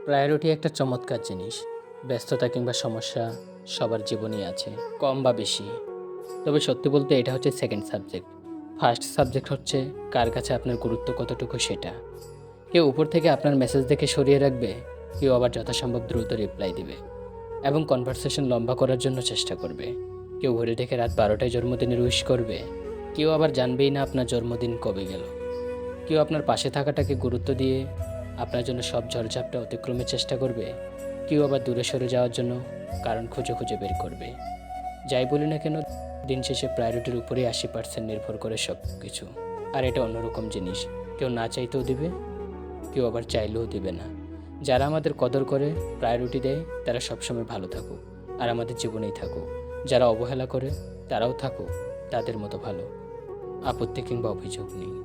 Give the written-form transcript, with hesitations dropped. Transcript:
Priority একটা চমৎকার জিনিস। ব্যস্ততা কিংবা সমস্যা সবার জীবনেই আছে, কম বা বেশি। তবে সত্যি বলতে এটা হচ্ছে সেকেন্ড সাবজেক্ট। ফার্স্ট সাবজেক্ট হচ্ছে কার কাছে আপনার গুরুত্ব কতটুকু সেটা। কেউ উপর থেকে আপনার মেসেজ দেখে সরিয়ে রাখবে, কেউ আবার যথাসম্ভব দ্রুত রিপ্লাই দিবে এবং কনভারসেশন লম্বা করার জন্য চেষ্টা করবে। কেউ ঘড়ি দেখে রাত 12টায় জন্মদিনের উইশ করবে, কেউ আবার জানবেই না আপনার জন্মদিন কবে গেল। কেউ আপনার পাশে থাকাটাকে গুরুত্ব দিয়ে আপনার জন্য সব ঝড়ঝাপটা অতিক্রমের চেষ্টা করবে, কেউ আবার দূরে সরে যাওয়ার জন্য কারণ খুঁজে খুঁজে বের করবে। যাই বলি না কেন, দিন শেষে প্রায়োরিটির উপরেই 80% নির্ভর করে সব কিছু। আর এটা অন্যরকম জিনিস, কেউ না চাইতেও দিবে, কেউ আবার চাইলেও দিবে না। যারা আমাদের কদর করে, প্রায়োরিটি দেয়, তারা সবসময় ভালো থাকুক আর আমাদের জীবনেই থাকুক। যারা অবহেলা করে, তারাও থাকুক তাদের মতো ভালো। আপত্তি কিংবা অভিযোগ নেই।